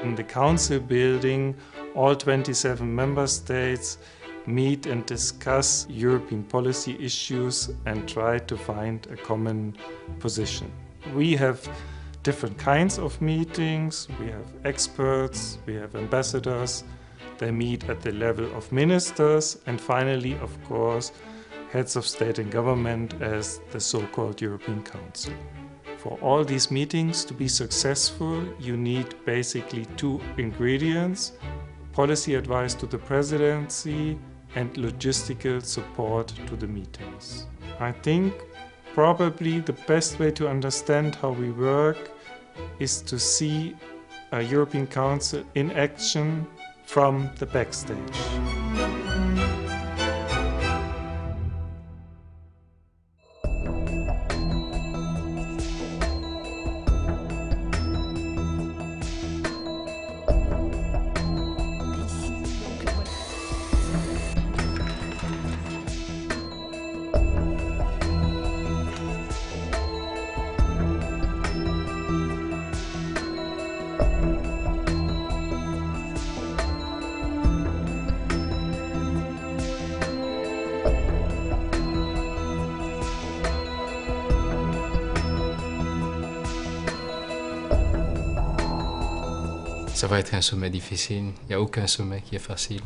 In the council building, all 27 member states meet and discuss European policy issues and try to find a common position. We have different kinds of meetings. We have experts, we have ambassadors. They meet at the level of ministers, and finally, of course, heads of state and government as the so-called European Council. For all these meetings to be successful, you need basically two ingredients: policy advice to the presidency and logistical support to the meetings. I think probably the best way to understand how we work is to see a European Council in action from the backstage. Ça va être un sommet difficile, il n'y a aucun sommet qui est facile.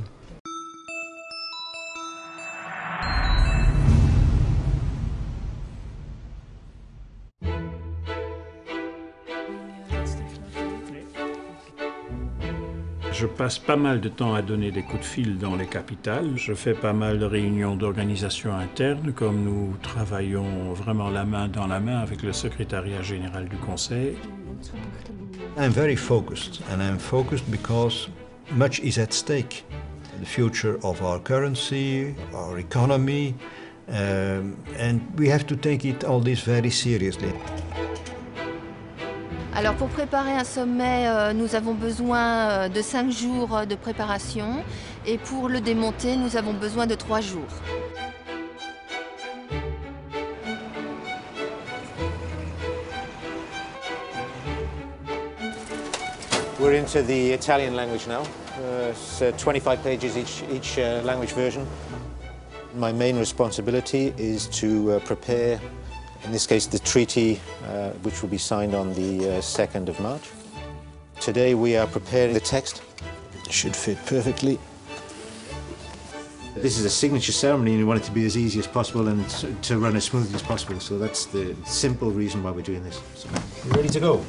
Je passe pas mal de temps à donner des coups de fil dans les capitales. Je fais pas mal de réunions d'organisation interne, comme nous travaillons vraiment la main dans la main avec le secrétariat général du Conseil. I'm very focused, and I'm focused because much is at stake. The future of our currency, our economy, and we have to take all this very seriously. Alors pour préparer un sommet, nous avons besoin de 5 jours de préparation, et pour le démonter, nous avons besoin de 3 jours. We're into the Italian language now. It's 25 pages each language version. My main responsibility is to prepare, in this case, the treaty which will be signed on the 2nd of March. Today we are preparing the text. It should fit perfectly. This is a signature ceremony and we want it to be as easy as possible and to run as smoothly as possible. So that's the simple reason why we're doing this. So, you ready to go?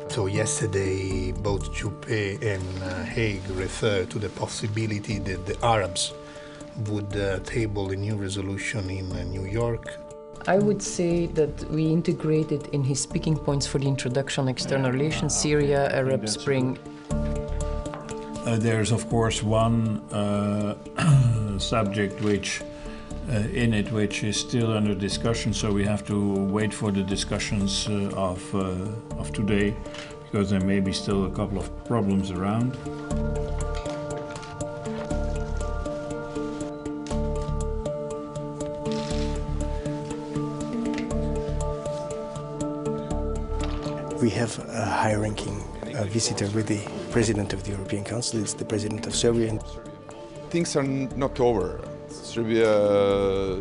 So yesterday, both Juppé and Hague referred to the possibility that the Arabs would table a new resolution in New York. I would say that we integrated in his speaking points for the introduction external relations, Syria, Arab Spring. There's of course one subject which which is still under discussion, so we have to wait for the discussions of today, because there may be still a couple of problems around. We have a high-ranking visitor with the President of the European Council. It's the President of Serbia. Things are not over. Serbia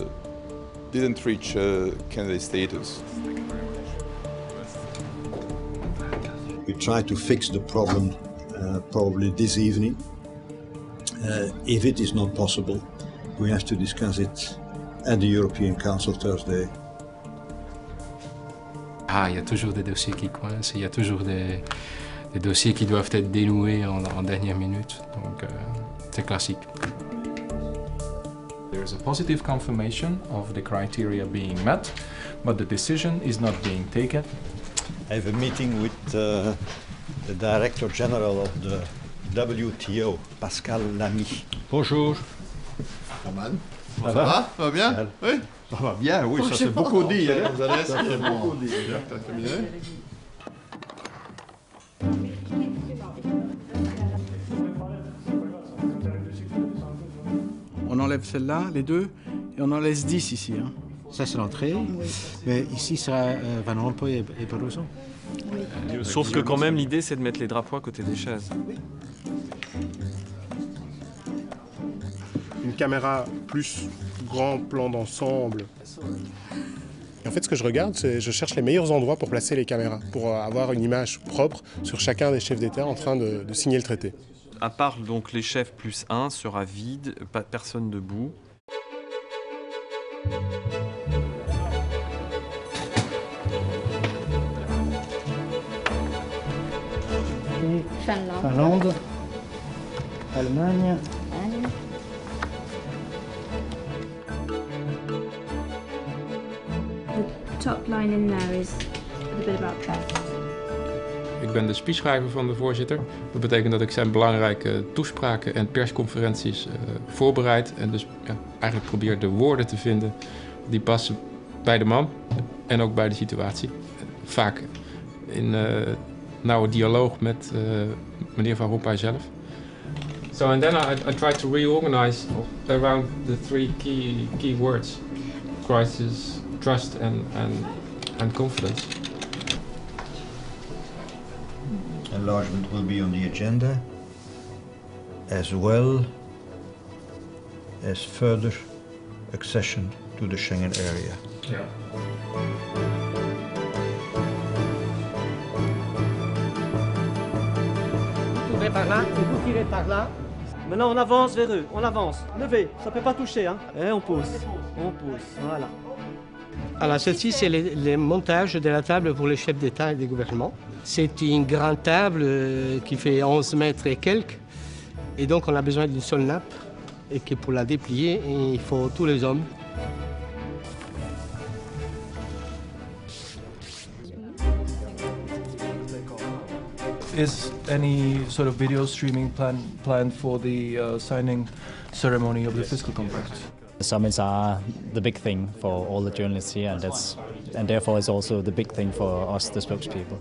didn't reach candidate status. We try to fix the problem probably this evening. If it is not possible, we have to discuss it at the European Council Thursday. Il y a toujours des dossiers qui coincent, il y a toujours des dossiers qui doivent être dénoués en dernière minute, donc c'est classique. There is a positive confirmation of the criteria being met, but the decision is not being taken. I have a meeting with the Director General of the WTO, Pascal Lamy. Bonjour. Normal. Ça va? Ça va bien? Oui. Ça va bien, oui, ça c'est beaucoup dit. Hein? Ça c'est beaucoup dit. T'as terminé? enlève celle-là, les deux, et on en laisse 10 ici. Hein. Ça, c'est l'entrée. Oui. Mais ici, sera Van Rompuy et Barroso. Oui. Sauf que quand même, l'idée, c'est de mettre les drapeaux à côté des chaises. Une caméra plus grand plan d'ensemble. Et en fait, ce que je regarde, c'est je cherche les meilleurs endroits pour placer les caméras, pour avoir une image propre sur chacun des chefs d'État en train de signer le traité. À part donc les chefs plus 1 sera vide, pas personne debout. Finlande, Allemagne. The top line in there is a bit about trust. Ik ben de speechschrijver van de voorzitter. Dat betekent dat ik zijn belangrijke toespraken en persconferenties voorbereid. En dus eigenlijk probeer de woorden te vinden die passen bij de man en ook bij de situatie. Vaak in nauwe dialoog met meneer Van Rompuy zelf. So and then I try to reorganize around the three key words: crisis, trust and confidence. Enlargement will be on the agenda, as well as further accession to the Schengen area. Yeah. Vous tournez par là et vous tirez par là. Maintenant on avance vers eux, on avance. Levez, ça peut pas toucher, hein. Et on pousse, voilà. Alors celle-ci, c'est le montage de la table pour les chefs d'État et de gouvernement. C'est une grande table qui fait 11 mètres et quelques. Et donc on a besoin d'une seule nappe. Et que pour la déplier, il faut tous les hommes. Is any sort of video streaming planned for the signing ceremony of the fiscal compact? The summits are the big thing for all the journalists here, and therefore it's also the big thing for us, the spokespeople.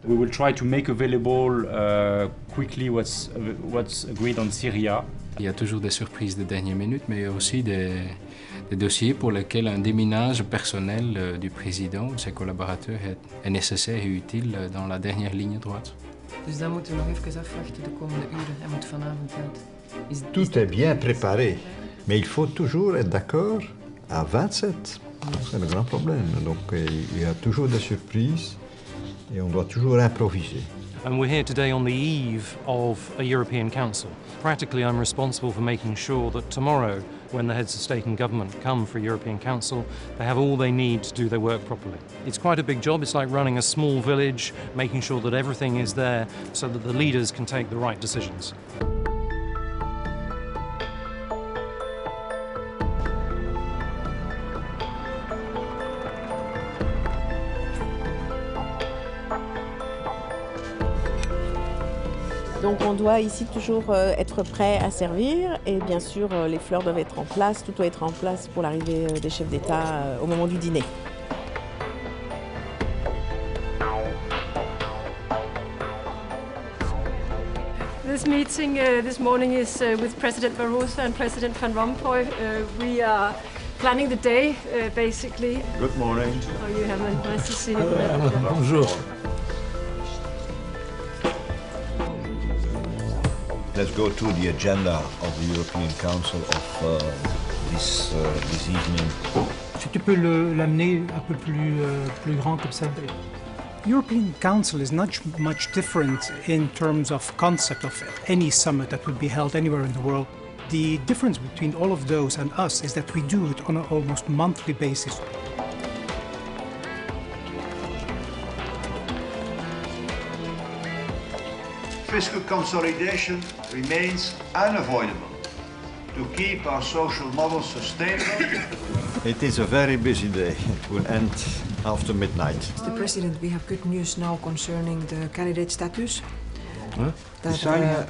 We will try to make available quickly what's agreed on Syria. Il y a toujours des surprises de dernière minute, mais il y a aussi des dossiers pour lesquels un déminage personnel du président ou ses collaborateurs est nécessaire et utile dans la dernière ligne droite. Dus dat moeten we nog even afwachten de komende uren. Hij moet vanavond uit. Tout est bien préparé, mais il faut toujours être d'accord à 27. C'est le grand problème. Donc il y a toujours des surprises et on doit toujours improviser. And we're here today on the eve of a European Council. Practically, I'm responsible for making sure that tomorrow, when the heads of state and government come for a European Council, they have all they need to do their work properly. It's quite a big job. It's like running a small village, making sure that everything is there so that the leaders can take the right decisions. Donc on doit ici toujours être prêt à servir et bien sûr les fleurs doivent être en place, tout doit être en place pour l'arrivée des chefs d'État au moment du dîner. This meeting this morning is with President Barroso and President Van Rompuy. We are planning the day basically. Good morning. How are you, Herman? Nice to see you. Bonjour. Let's go to the agenda of the European Council of this evening. Si tu peux l'amener un peu plus grand comme ça. European Council is not much different in terms of concept of any summit that would be held anywhere in the world. The difference between all of those and us is that we do it on an almost monthly basis. Fiscal consolidation remains unavoidable. To keep our social model sustainable. It is a very busy day. It will end after midnight. Mr. President, we have good news now concerning the candidate status. Huh?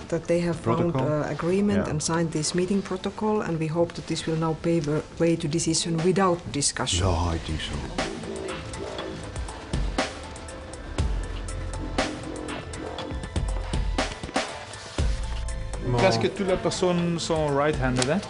That they have found agreement and signed this meeting protocol, and we hope that this will now pave a way to decision without discussion. No, I think so. Presque toutes les personnes sont right-handed.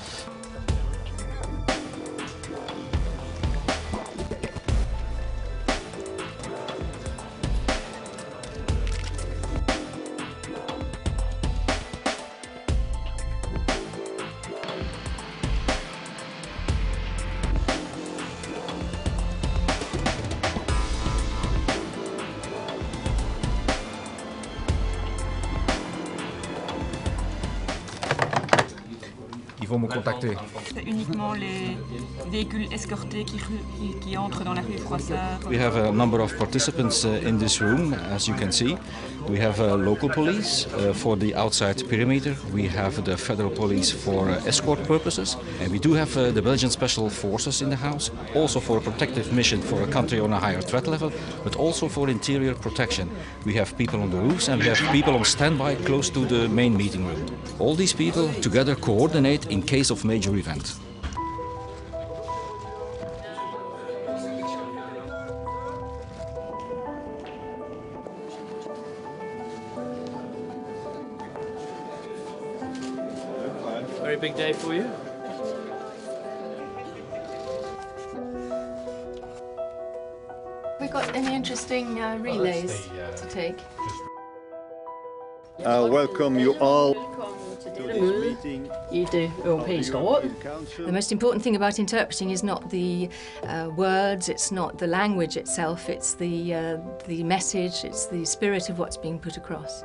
vont me contacter. C'est uniquement les véhicules escortés qui entrent dans la rue Froissart. We have a number of participants in this room, as you can see. We have local police for the outside perimeter. We have the federal police for escort purposes. And we do have the Belgian Special Forces in the house, also for a protective mission for a country on a higher threat level, but also for interior protection. We have people on the roofs and we have people on standby close to the main meeting room. All these people together coordinate in case of major event. Very big day for you? We got any interesting relays to take? Welcome you all. I det europæiske råd. The most important thing about interpreting is not the words, it's not the language itself, it's the message, it's the spirit of what's being put across.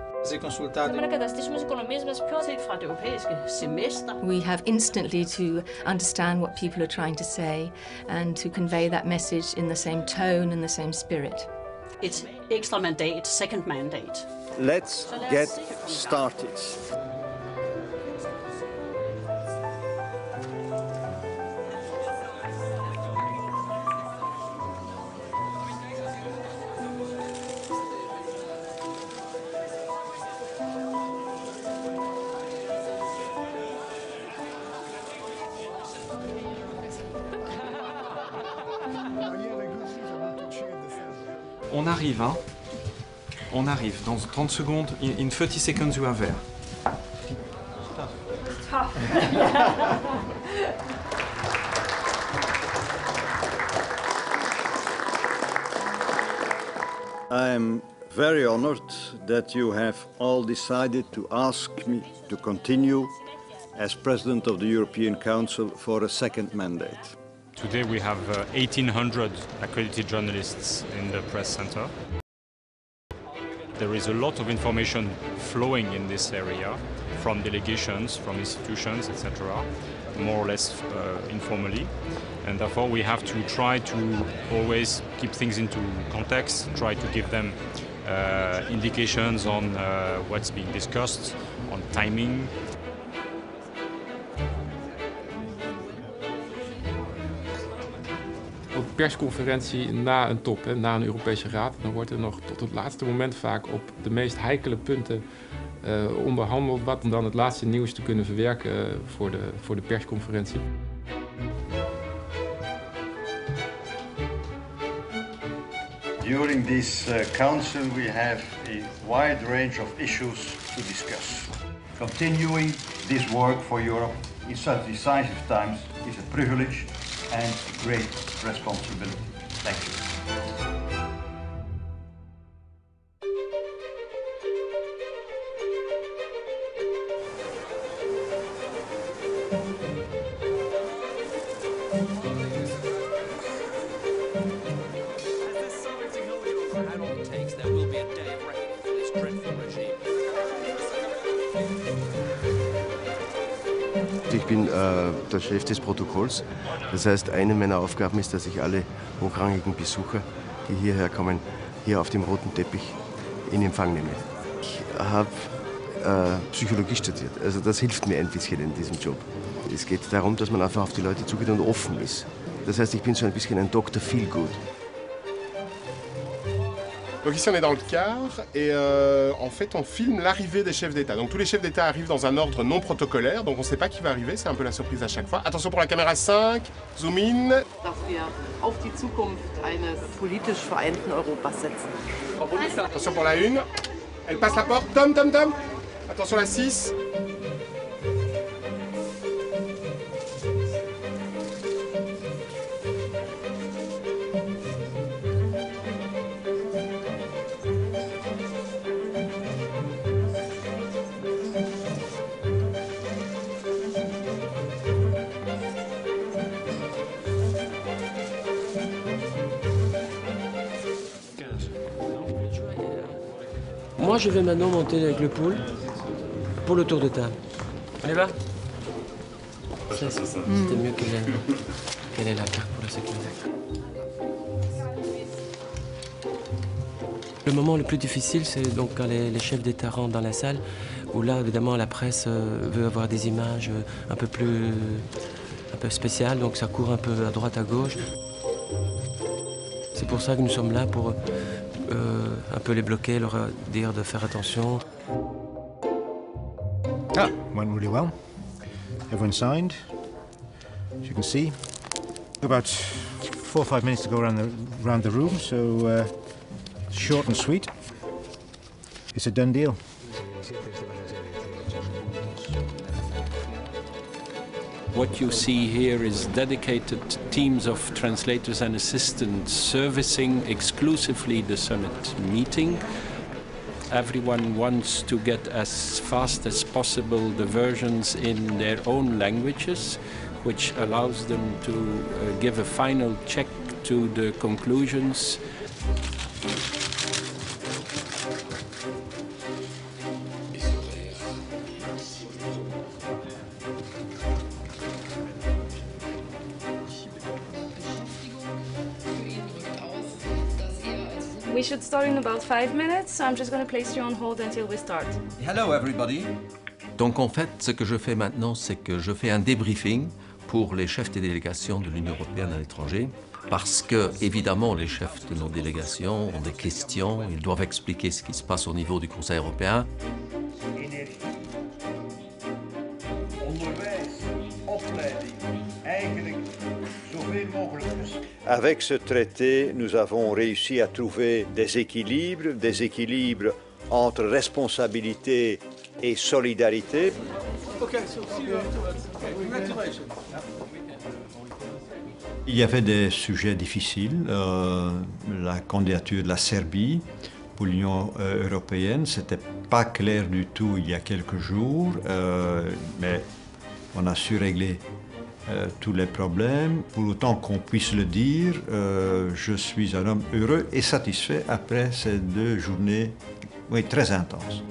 We have instantly to understand what people are trying to say and to convey that message in the same tone and the same spirit. Et ekstra mandat, second mandate. Let's get started. On arrive, hein. On arrive. Dans 30 secondes, in 30 seconds you are there. I am very honored that you have all decided to ask me to continue as President of the European Council for a second mandate. Today we have 1,800 accredited journalists in the press center. There is a lot of information flowing in this area from delegations, from institutions, etc., more or less informally. And therefore we have to try to always keep things into context, try to give them indications on what's being discussed, on timing. Op persconferentie na een top, na een Europese Raad, dan wordt er nog tot het laatste moment vaak op de meest heikele punten onderhandeld, om dan het laatste nieuws te kunnen verwerken voor de persconferentie. During this council we have a wide range of issues to discuss. Continuing this work for Europe in such decisive times is a privilege and a great responsibility. Thank you. Ich bin der Chef des Protokolls. Das heißt, eine meiner Aufgaben ist, dass ich alle hochrangigen Besucher, die hierher kommen, hier auf dem roten Teppich in Empfang nehme. Ich habe Psychologie studiert, also das hilft mir ein bisschen in diesem Job. Es geht darum, dass man einfach auf die Leute zugeht und offen ist. Das heißt, ich bin so ein bisschen ein Dr. Feelgood. Donc ici on est dans le car et en fait on filme l'arrivée des chefs d'État. Donc tous les chefs d'État arrivent dans un ordre non protocolaire, donc on ne sait pas qui va arriver, c'est un peu la surprise à chaque fois. Attention pour la caméra 5, zoom in. Dass wir auf die Zukunft eines politisch vereinten Europas setzen. Attention pour la 1, elle passe la porte, Tom. Attention la 6. Moi, je vais maintenant monter avec le pôle pour le tour de table. On y va ? C'était mieux qu'elle ait la carte pour la sécurité. Le moment le plus difficile, c'est donc quand les chefs d'État rentrent dans la salle, où là, évidemment, la presse veut avoir des images un peu spéciales, donc ça court un peu à droite, à gauche. C'est pour ça que nous sommes là, pour un peu les bloquer, leur dire de faire attention. Ah, went really well. Everyone signed, as you can see. About 4 or 5 minutes to go around the room, so short and sweet. It's a done deal. What you see here is dedicated teams of translators and assistants servicing exclusively the summit meeting. Everyone wants to get as fast as possible the versions in their own languages, which allows them to give a final check to the conclusions. We should start in about 5 minutes, so I'm just going to place you on hold until we start. Hello everybody. Donc en fait, ce que je fais maintenant, c'est que je fais un débriefing pour les chefs des délégations de l'Union européenne à l'étranger, parce que, évidemment, les chefs de nos délégations ont des questions, ils doivent expliquer ce qui se passe au niveau du Conseil européen. Avec ce traité, nous avons réussi à trouver des équilibres entre responsabilité et solidarité. Il y avait des sujets difficiles. La candidature de la Serbie pour l'Union européenne, c'était pas clair du tout il y a quelques jours, mais on a su régler tous les problèmes. Pour autant qu'on puisse le dire, je suis un homme heureux et satisfait après ces 2 journées très intenses.